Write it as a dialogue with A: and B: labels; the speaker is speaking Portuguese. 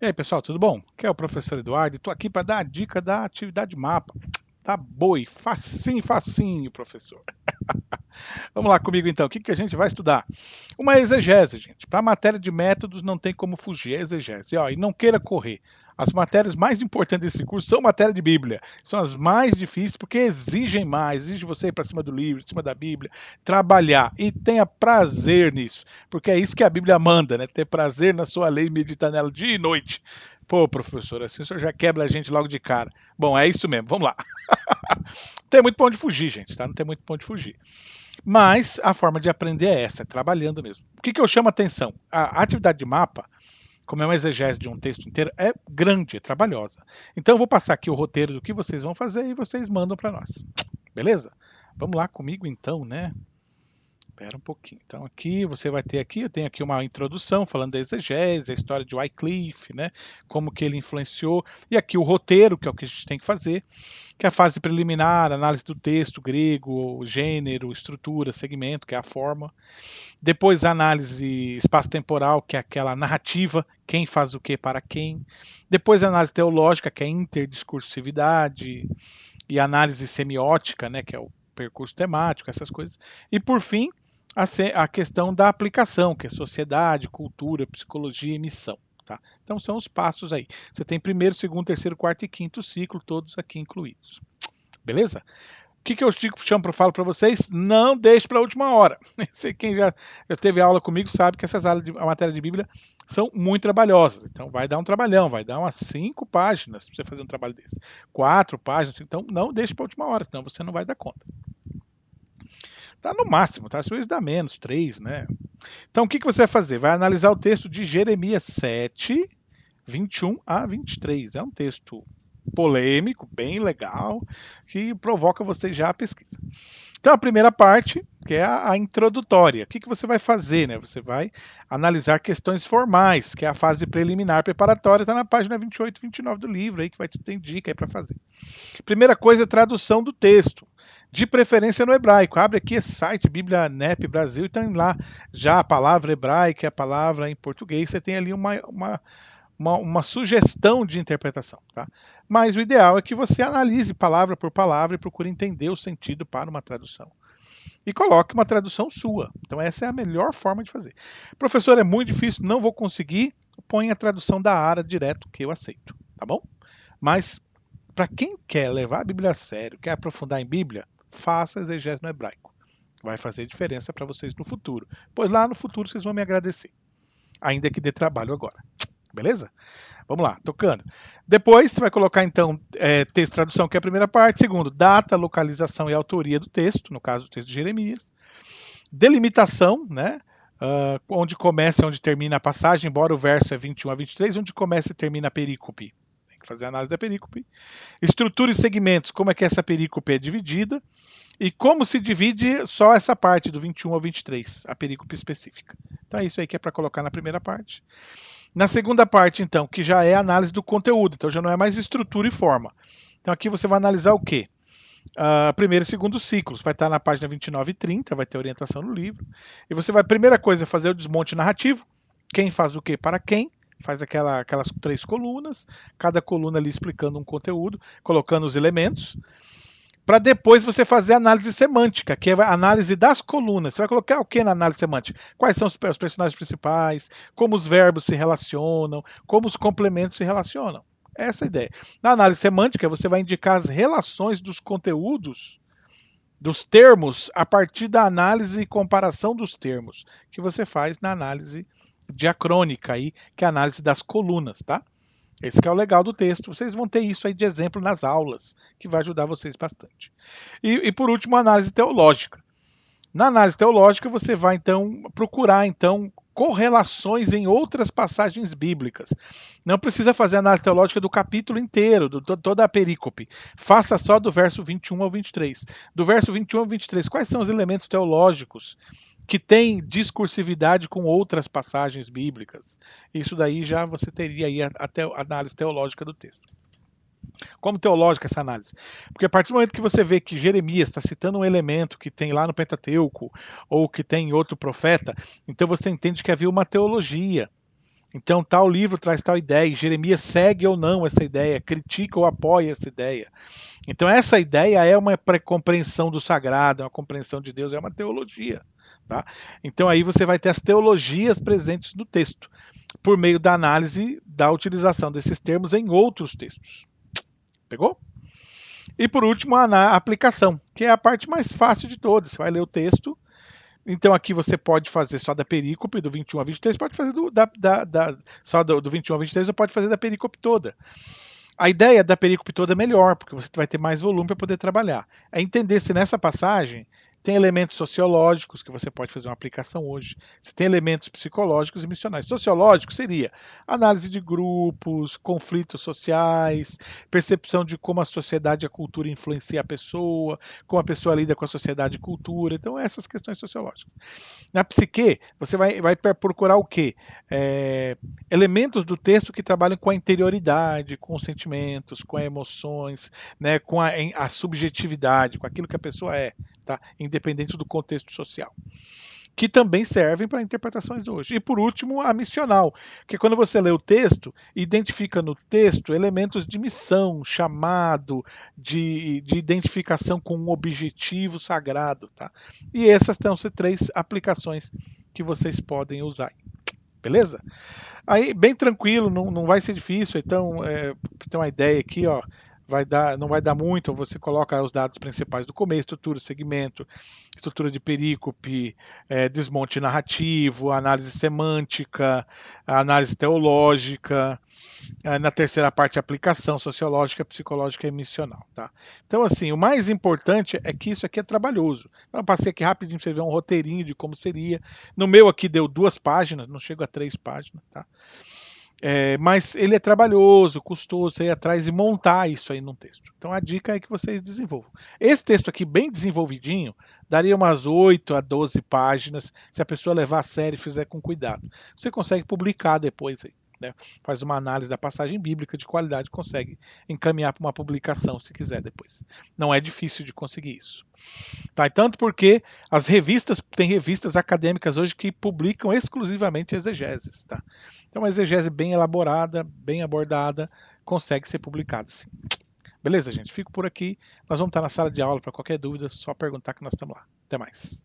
A: E aí, pessoal, tudo bom? Aqui é o professor Eduardo e estou aqui para dar a dica da atividade mapa. Tá boi, facinho, facinho, professor. Vamos lá comigo então, o que a gente vai estudar? Uma exegese, gente. Para a matéria de métodos não tem como fugir, é exegese. E não queira correr. As matérias mais importantes desse curso são matéria de Bíblia. São as mais difíceis porque exigem mais. Exige você ir para cima do livro, de cima da Bíblia, trabalhar e tenha prazer nisso. Porque é isso que a Bíblia manda, né? Ter prazer na sua lei e meditar nela dia e noite. Pô, professor, assim o senhor já quebra a gente logo de cara. Bom, é isso mesmo, vamos lá. Não tem muito pra onde fugir, gente, tá? Não tem muito pra onde fugir. Mas a forma de aprender é essa, é trabalhando mesmo. O que eu chamo a atenção? A atividade de mapa, como é uma exegese de um texto inteiro, é grande, é trabalhosa. Então eu vou passar aqui o roteiro do que vocês vão fazer e vocês mandam para nós. Beleza? Vamos lá comigo então, né? Espera um pouquinho. Então aqui você vai ter aqui, eu tenho aqui uma introdução falando da exegese, a história de Wycliffe, né? Como que ele influenciou, e aqui o roteiro, que é o que a gente tem que fazer, que é a fase preliminar, análise do texto grego, gênero, estrutura, segmento, que é a forma. Depois a análise espaço-temporal, que é aquela narrativa, quem faz o que para quem. Depois a análise teológica, que é a interdiscursividade, e a análise semiótica, né, que é o percurso temático, essas coisas. E por fim, a questão da aplicação, que é sociedade, cultura, psicologia e missão. Tá? Então são os passos aí. Você tem primeiro, segundo, terceiro, quarto e quinto ciclo, todos aqui incluídos. Beleza? O que eu chamo para falo para vocês? Não deixe para a última hora. Sei quem já teve aula comigo sabe que essas aulas de a matéria de Bíblia são muito trabalhosas. Então vai dar um trabalhão, vai dar umas 5 páginas para você fazer um trabalho desse. 4 páginas, então não deixe para a última hora, senão você não vai dar conta. Tá no máximo, tá? Às vezes dá menos, 3, né? Então o que você vai fazer? Vai analisar o texto de Jeremias 7, 21 a 23. É um texto polêmico, bem legal, que provoca você já a pesquisa. Então a primeira parte, que é a introdutória. O que você vai fazer? Né? Você vai analisar questões formais, que é a fase preliminar preparatória, está na página 28 e 29 do livro, aí, que vai te ter dica aí para fazer. Primeira coisa, tradução do texto. De preferência no hebraico. Abre aqui esse site, Bíblia NEP Brasil, e tem lá já a palavra hebraica e a palavra em português. Você tem ali uma sugestão de interpretação. Tá? Mas o ideal é que você analise palavra por palavra e procure entender o sentido para uma tradução. E coloque uma tradução sua. Então essa é a melhor forma de fazer. Professor, é muito difícil, não vou conseguir. Põe a tradução da ARA direto que eu aceito, tá bom? Mas para quem quer levar a Bíblia a sério, quer aprofundar em Bíblia, faça exegese no hebraico. Vai fazer diferença para vocês no futuro. Pois lá no futuro vocês vão me agradecer. Ainda que dê trabalho agora. Beleza? Vamos lá, tocando. Depois você vai colocar então texto e tradução, que é a primeira parte. Segundo, data, localização e autoria do texto, no caso do texto de Jeremias. Delimitação, né? Onde começa e onde termina a passagem, embora o verso é 21 a 23, onde começa e termina a perícope. Tem que fazer a análise da perícope. Estrutura e segmentos, como é que essa perícope é dividida. E como se divide só essa parte do 21 ao 23, a perícope específica. Então é isso aí que é para colocar na primeira parte. Na segunda parte, então, que já é a análise do conteúdo, então já não é mais estrutura e forma. Então aqui você vai analisar o quê? Primeiro e segundo ciclos, vai estar na página 29 e 30, vai ter orientação no livro. E você vai, primeira coisa, fazer o desmonte narrativo, quem faz o quê para quem, faz aquelas 3 colunas, cada coluna ali explicando um conteúdo, colocando os elementos, para depois você fazer a análise semântica, que é a análise das colunas. Você vai colocar o que na análise semântica? Quais são os personagens principais, como os verbos se relacionam, como os complementos se relacionam. Essa é a ideia. Na análise semântica, você vai indicar as relações dos conteúdos, dos termos, a partir da análise e comparação dos termos, que você faz na análise diacrônica, aí, que é a análise das colunas, tá? Esse que é o legal do texto. Vocês vão ter isso aí de exemplo nas aulas, que vai ajudar vocês bastante. E por último, a análise teológica. Na análise teológica, você vai então procurar correlações em outras passagens bíblicas. Não precisa fazer a análise teológica do capítulo inteiro, toda a perícope. Faça só do verso 21 ao 23. Do verso 21 ao 23, quais são os elementos teológicos que têm discursividade com outras passagens bíblicas? Isso daí já você teria aí a análise teológica do texto. Como teológica essa análise? Porque a partir do momento que você vê que Jeremias está citando um elemento que tem lá no Pentateuco ou que tem em outro profeta, então você entende que havia uma teologia. Então, tal livro traz tal ideia, e Jeremias segue ou não essa ideia, critica ou apoia essa ideia. Então, essa ideia é uma compreensão do sagrado, é uma compreensão de Deus, é uma teologia. Tá? Então, aí você vai ter as teologias presentes no texto, por meio da análise da utilização desses termos em outros textos. Pegou? E por último, a aplicação, que é a parte mais fácil de todas. Você vai ler o texto. Então aqui você pode fazer só da perícope, do 21 a 23, pode fazer só do 21 a 23, ou pode fazer da perícope toda. A ideia da perícope toda é melhor, porque você vai ter mais volume para poder trabalhar. É entender se nessa passagem tem elementos sociológicos, que você pode fazer uma aplicação hoje. Você tem elementos psicológicos e missionais. Sociológico seria análise de grupos, conflitos sociais, percepção de como a sociedade e a cultura influencia a pessoa, como a pessoa lida com a sociedade e cultura. Então, essas questões sociológicas. Na psique, você vai procurar o quê? Elementos do texto que trabalham com a interioridade, com os sentimentos, com as emoções, né, com a subjetividade, com aquilo que a pessoa é, tá? Independente do contexto social. Que também servem para interpretações hoje. E por último, a missional, que quando você lê o texto, identifica no texto elementos de missão, chamado, de identificação com um objetivo sagrado. Tá? E essas são as 3 aplicações que vocês podem usar. Beleza? Aí, bem tranquilo, não vai ser difícil. Então, para ter uma ideia aqui, ó, não vai dar muito. Você coloca os dados principais do começo, estrutura, segmento, estrutura de perícope, desmonte narrativo, análise semântica, análise teológica, na terceira parte, aplicação sociológica, psicológica e missional. Tá? Então, assim, o mais importante é que isso aqui é trabalhoso. Então, eu passei aqui rapidinho para você ver um roteirinho de como seria. No meu aqui deu 2 páginas, não chego a 3 páginas. Tá? Mas ele é trabalhoso, custoso, você ir atrás e montar isso aí num texto. Então a dica é que vocês desenvolvam. Esse texto aqui, bem desenvolvidinho, daria umas 8 a 12 páginas, se a pessoa levar a sério e fizer com cuidado. Você consegue publicar depois aí. Né? Faz uma análise da passagem bíblica de qualidade, consegue encaminhar para uma publicação, se quiser depois. Não é difícil de conseguir isso. Tá? Tanto porque tem revistas acadêmicas hoje que publicam exclusivamente exegeses. Tá? Então, uma exegese bem elaborada, bem abordada, consegue ser publicada, sim. Beleza, gente? Fico por aqui. Nós vamos estar na sala de aula para qualquer dúvida, só perguntar que nós estamos lá. Até mais.